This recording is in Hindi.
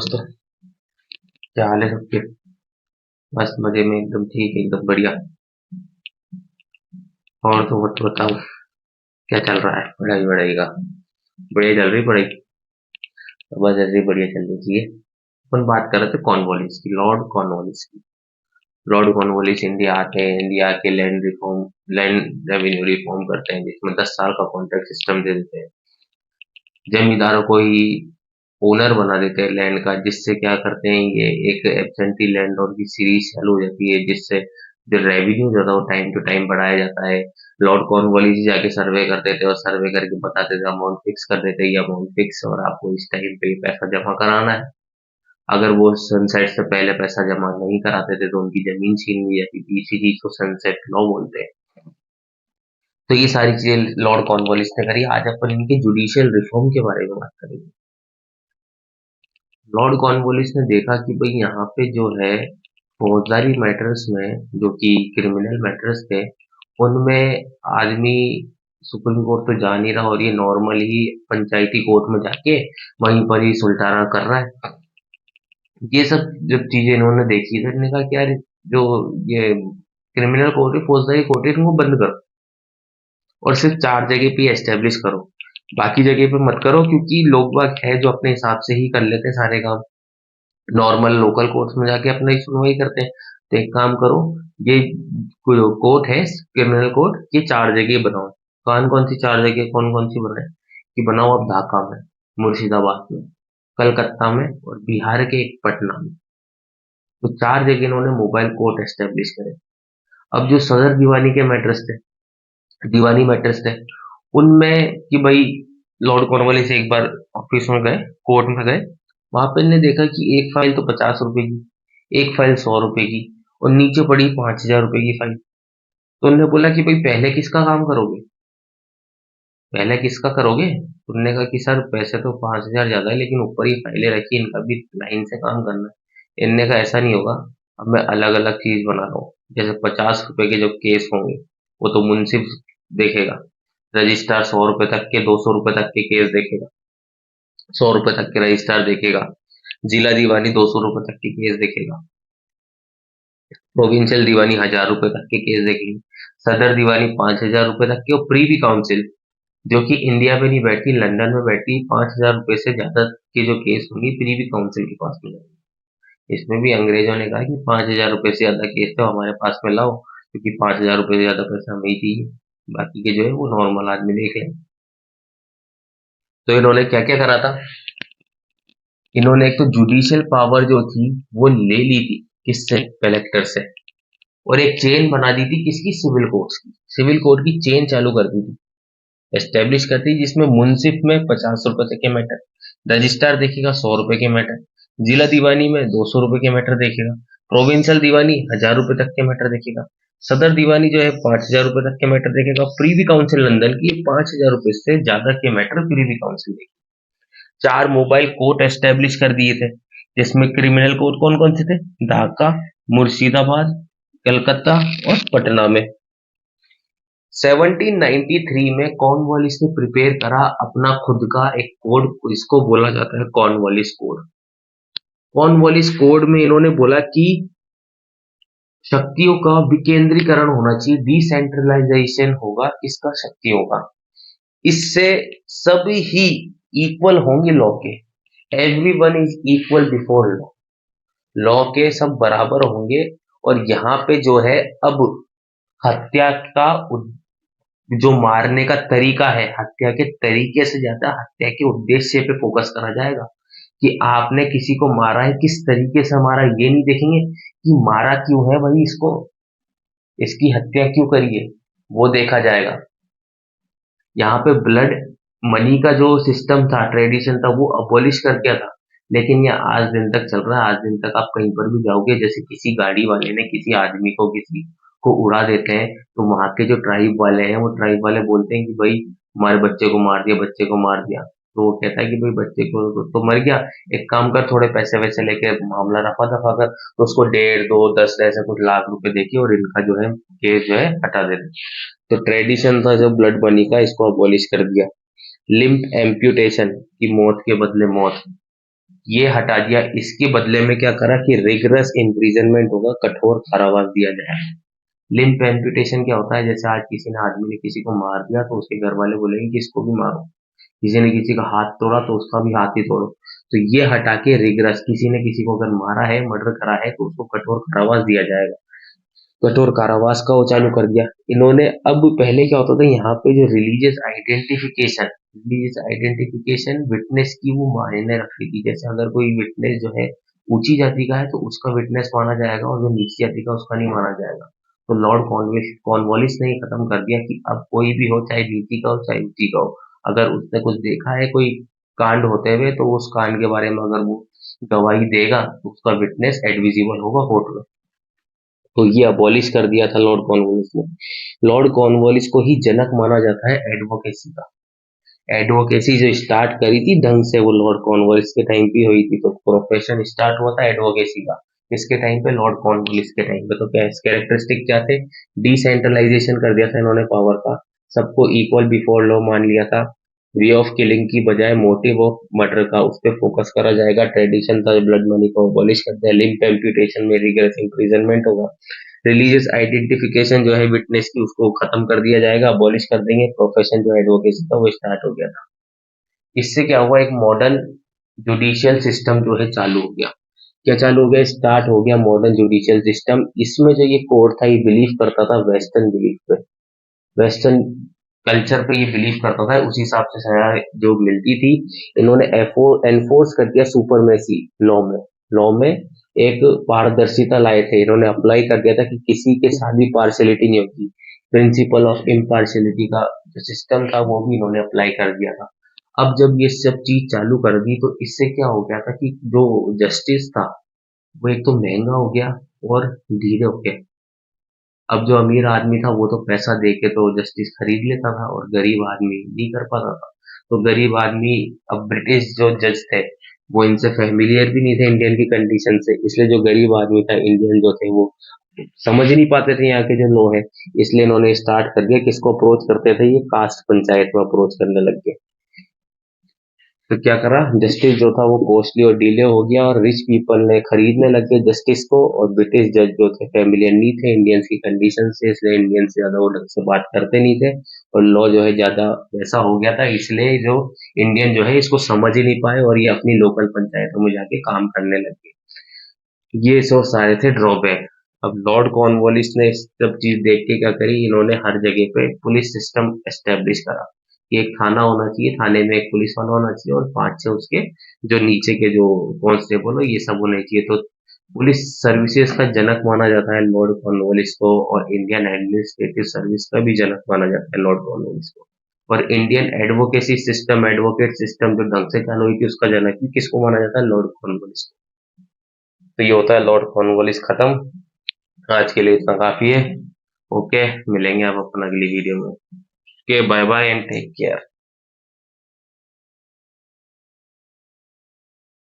दोस्तों, क्या हाल है सबके। बस मजे में, एकदम ठीक, एकदम बढ़िया। और तो मत बताओ, क्या चल रहा है पढ़ाई वढ़ाई का। बढ़िया चल रही पढ़ाई। बस ऐसे ही बढ़िया चलनी चाहिए। अपन बात कर रहे थे कॉर्नवालिस की, लॉर्ड कॉर्नवालिस की। लॉर्ड कॉर्नवालिस इंडिया आते हैं, इंडिया के लैंड रेवेन्यू रिफॉर्म करते हैं, जिसमें 10 साल का कॉन्ट्रैक्ट सिस्टम दे देते हैं। जमींदारों को ही ओनर बना देते हैं लैंड का, जिससे क्या करते हैं, ये एक एब्सेंटी लैंड की सीरीज चालू हो जाती है, जिससे जो रेवेन्यू जो था वो टाइम टू टाइम बढ़ाया जाता है। लॉर्ड कॉर्नवालिस जाके सर्वे करते थे और सर्वे करके बताते थे, अमाउंट फिक्स कर देते, ये अमाउंट फिक्स और आपको इस टाइम पे पैसा जमा कराना है। अगर वो सनसेट से पहले पैसा जमा नहीं कराते थे तो उनकी जमीन छीन ली जाती थी। इसी चीज को सनसेट लॉ बोलते हैं। तो ये सारी चीजें लॉर्ड कॉर्नवालिस ने करी। आज अपन इनके जुडिशियल रिफॉर्म के बारे में बात करेंगे। लॉर्ड कॉर्नवालिस ने देखा कि भाई यहाँ पे जो है फौजदारी मैटर्स में, जो कि क्रिमिनल मैटर्स थे, उनमें आदमी सुप्रीम कोर्ट तो जा नहीं रहा और ये नॉर्मल ही पंचायती कोर्ट में जाके वहीं पर ही सुलटाना कर रहा है। ये सब जब चीजें इन्होंने देखी तो इन्होंने कहा कि यार, जो ये क्रिमिनल कोर्ट है, फौजदारी कोर्ट है, इनको बंद करो और सिर्फ 4 जगह पे एस्टेब्लिश करो। बाकी जगह पे मत करो, क्योंकि लोग बाग है जो अपने हिसाब से ही कर लेते हैं सारे काम। नॉर्मल लोकल कोर्ट्स में जाके अपना ही सुनवाई करते हैं। तो एक काम करो, ये कोर्ट है क्रिमिनल कोर्ट, ये 4 जगह बनाओ। कौन कौन सी 4 जगह, कौन कौन सी बनाए कि बनाओ आप, ढाका में, मुर्शिदाबाद में, कलकत्ता में और बिहार के एक पटना में। तो 4 जगह इन्होंने मोबाइल कोर्ट एस्टेब्लिश करे। अब जो सदर दीवानी के मैटर्स थे, दीवानी मैटर्स थे, उनमें कि भाई लॉर्ड कॉर्नवालिस एक बार ऑफिस में गए, कोर्ट में गए। वहां पे इन्होंने देखा कि एक फाइल तो 50 रुपए की, एक फाइल 100 रुपए की और नीचे पड़ी 5,000 रुपए की फाइल। तो उन्होंने बोला कि भाई पहले किसका काम करोगे, पहले किसका करोगे। तो उन्होंने कहा कि सर पैसे तो 5,000 ज्यादा है, लेकिन ऊपर ही फाइलें रखी, इनका भी लाइन से काम करना है। इनने कहा ऐसा नहीं होगा, अब मैं अलग अलग चीज बना रहा हूँ। जैसे 50 रुपए के जो केस होंगे वो तो मुंसिफ देखेगा, रजिस्ट्रार 100 रुपए तक के, 200 रुपए तक के केस देखेगा, 100 रुपए तक के रजिस्ट्रार देखेगा, जिला दीवानी 200 रुपए तक के केस देखेगा, प्रोविंशियल दीवानी 1,000 रुपए तक के केस देखेगी, सदर दीवानी 5,000 रुपए तक के, और प्रीवी काउंसिल जो कि इंडिया में नहीं बैठी, लंदन में बैठी, 5,000 रुपए से ज्यादा के जो केस होंगी प्रीवी काउंसिल के पास में जाएंगे। इसमें भी अंग्रेजों ने कहा कि 5,000 रुपए से ज्यादा केस तो हमारे पास में लाओ, क्योंकि 5,000 रुपए से ज्यादा पैसा हमें ही चाहिए, बाकी के जो है वो नॉर्मल आदमी देख लें। तो इन्होंने क्या क्या करा था, इन्होंने एक तो जुडिशियल पावर जो थी वो ले ली थी, किससे, कलेक्टर से। और एक चेन बना दी थी, किसकी, सिविल कोर्ट्स की, सिविल कोर्ट की चेन चालू कर दी थी, एस्टेब्लिश करती, जिसमें मुंसिफ में 50 रुपए तक के मैटर, रजिस्ट्रार देखेगा 100 रुपए के मैटर, जिला दीवानी में 200 रुपए के मैटर देखेगा, प्रोविंशियल दीवानी 1,000 रुपए तक के मैटर देखेगा, सदर दीवानी जो है 5,000 रुपए तक के मैटर देखेगा, प्रीवी काउंसिल लंदन की 5,000 रुपए से ज्यादा के मैटर प्रीवी काउंसिल देखेगी। 4 मोबाइल कोर्ट एस्टेब्लिश कर दिए थे, जिसमें क्रिमिनल कोर्ट कौन कौन से थे, ढाका, मुर्शिदाबाद, कलकत्ता और पटना में। 1793 में कॉर्नवालिस ने प्रिपेयर करा अपना खुद का एक कोड, इसको बोला जाता है कॉर्नवालिस कोड। कॉर्नवालिस कोड में इन्होंने बोला कि शक्तियों का विकेंद्रीकरण होना चाहिए, डिसेंट्रलाइजेशन होगा इसका, शक्तियों का। इससे सभी ही इक्वल होंगे लॉ के, everyone is equal before law, law के सब बराबर होंगे। और यहाँ पे जो है अब हत्या का जो मारने का तरीका है, हत्या के तरीके से ज्यादा हत्या के उद्देश्य पे फोकस करा जाएगा, कि आपने किसी को मारा है, किस तरीके से मारा, ये नहीं देखेंगे कि मारा क्यों है भाई इसको, इसकी हत्या क्यों करी है, वो देखा जाएगा। यहाँ पे ब्लड मनी का जो सिस्टम था, ट्रेडिशन था, वो अबॉलिश कर दिया था, लेकिन ये आज दिन तक चल रहा है। आज दिन तक आप कहीं पर भी जाओगे, जैसे किसी गाड़ी वाले ने किसी आदमी को, किसी को उड़ा देते हैं, तो वहां के जो ट्राइब वाले हैं, वो ट्राइब वाले बोलते हैं कि भाई हमारे बच्चे को मार दिया, बच्चे को मार दिया। तो वो कहता है कि भाई बच्चे को तो मर गया, एक काम कर, थोड़े पैसे वैसे लेके मामला रफा दफा कर, तो उसको 1.5, 2, 10 ऐसे कुछ लाख रुपए देके और इनका जो है केस जो है हटा देते। तो ट्रेडिशन था जो ब्लड मनी का, इसको अबॉलिश कर दिया। लिम्ब एम्प्यूटेशन की, मौत के बदले मौत, ये हटा दिया। इसके बदले में क्या करा कि रिगरस इम्प्रिजनमेंट होगा, कठोर कारावास दिया जाए। लिम्फ एम्पुटेशन क्या होता है, जैसे आज किसी ने आदमी ने किसी को मार दिया तो उसके घर वाले बोलेंगे कि इसको भी मारो। किसी ने किसी का हाथ तोड़ा तो उसका भी हाथ ही तोड़ो। तो ये हटा के रिगरस, किसी ने किसी को अगर मारा है, मर्डर करा है, तो उसको कठोर कारावास दिया जाएगा। कठोर कारावास का वो चालू कर दिया इन्होंने। अब पहले क्या होता था यहाँ पे, जो रिलीजियस आइडेंटिफिकेशन विटनेस की वो मायने रखती थी। जैसे अगर कोई विटनेस जो है ऊंची जाति का है तो उसका विटनेस माना जाएगा, और जो नीची जाति का उसका नहीं माना जाएगा। तो लॉर्ड कॉर्नवालिस ने ये खत्म कर दिया कि अब कोई भी हो, चाहे नीची का हो चाहे ऊंची का हो, अगर उसने कुछ देखा है कोई कांड होते हुए, तो उस कांड के बारे में अगर वो गवाही देगा तो उसका विटनेस एडविजिबल होगा कोर्ट में। तो ये अबॉलिश कर दिया था लॉर्ड कॉर्नवालिस ने। लॉर्ड कॉर्नवालिस को ही जनक माना जाता है एडवोकेसी का। एडवोकेसी जो स्टार्ट करी थी ढंग से, वो लॉर्ड कॉर्नवालिस के टाइम पे हुई थी। तो प्रोफेशन स्टार्ट हुआ था एडवोकेसी का इसके टाइम पे, लॉर्ड कॉर्नवालिस के टाइम पे। तो क्या कैरेक्टरिस्टिक क्या थे, डिसेंट्रलाइजेशन कर दिया था इन्होंने पावर का, सबको इक्वल बिफोर लॉ मान लिया था। वे ऑफ किलिंग की बजाय मोटिव ऑफ मर्डर का उस पर फोकस करा जाएगा। ट्रेडिशन था ब्लड मनी को अबॉलिश कर दिया। लिम्फ एम्पुटेशन में रिगरस इम्प्रिजनमेंट होगा। रिलीजियस आइडेंटिफिकेशन जो है विटनेस की, उसको खत्म कर दिया जाएगा, अबॉलिश कर देंगे। प्रोफेशन जो एडवोकेसी था वो स्टार्ट हो गया था। इससे क्या हुआ, एक मॉडर्न जुडिशियल सिस्टम जो है चालू हो गया। क्या चालू हो गया, स्टार्ट हो गया मॉडर्न जुडिशियल सिस्टम। इसमें जो ये कोर्ट था ये बिलीव करता था वेस्टर्न बिलीफ पे, वेस्टर्न कल्चर पे ये बिलीव करता था, उसी हिसाब से सजा जो मिलती थी। इन्होंने एनफोर्स कर दिया सुपरमेसी लॉ में एक पारदर्शिता लाए थे। इन्होंने अप्लाई कर दिया था कि किसी के साथ भी पार्शियलिटी नहीं होती। प्रिंसिपल ऑफ इम्पार्शियलिटी का जो सिस्टम था वो भी इन्होंने अप्लाई कर दिया था। अब जब ये सब चीज चालू कर दी तो इससे क्या हो गया था कि जो जस्टिस था वो एक तो महंगा हो गया और धीरे हो गया। अब जो अमीर आदमी था वो तो पैसा दे के तो जस्टिस खरीद लेता था, और गरीब आदमी नहीं कर पाता था। तो गरीब आदमी, अब ब्रिटिश जो जज थे वो इनसे फेमिलियर भी नहीं थे इंडियन की कंडीशन से, इसलिए जो गरीब आदमी था, इंडियन जो थे, वो समझ ही नहीं पाते थे यहाँ के जो लॉ है। इसलिए इन्होंने स्टार्ट कर दिया, किसको अप्रोच करते थे, ये कास्ट पंचायत में अप्रोच करने लग गए। तो क्या करा, जस्टिस जो था वो कॉस्टली और डिले हो गया, और रिच पीपल ने खरीदने लग गए जस्टिस को। और ब्रिटिश जज जो थे फेमिलियर नहीं थे इंडियंस की कंडीशन से, इसलिए इंडियन से ज्यादा वो ढंग से बात करते नहीं थे, और लॉ जो है ज्यादा वैसा हो गया था। इसलिए जो इंडियन जो है इसको समझ ही नहीं पाए, और ये अपनी लोकल पंचायतों में जाके काम करने लग गए। ये सब सारे थे ड्रॉबैक। अब लॉर्ड कॉर्नवालिस ने इस सब चीज देख के क्या करी, इन्होंने हर जगह पे पुलिस सिस्टम एस्टेब्लिश करा कि एक थाना होना चाहिए, थाने में एक पुलिस वाला होना चाहिए, और 5-6 उसके जो नीचे के जो कांस्टेबल हो, ये सब होने चाहिए। तो पुलिस सर्विसेज का जनक माना जाता है लॉर्ड कॉर्नवालिस को, और इंडियन एडमिनिस्ट्रेटिव सर्विस का भी जनक माना जाता है लॉर्ड कॉर्नवालिस को। और Indian advocacy system, advocate system जो ढंग से चालू हुई थी, उसका जनक भी किसको माना जाता है, लॉर्ड कॉर्नवालिस को। तो ये होता है लॉर्ड कॉर्नवालिस खत्म। आज के लिए इतना काफी है। ओके, मिलेंगे आप अपन अगली वीडियो में। Okay, bye bye and take care.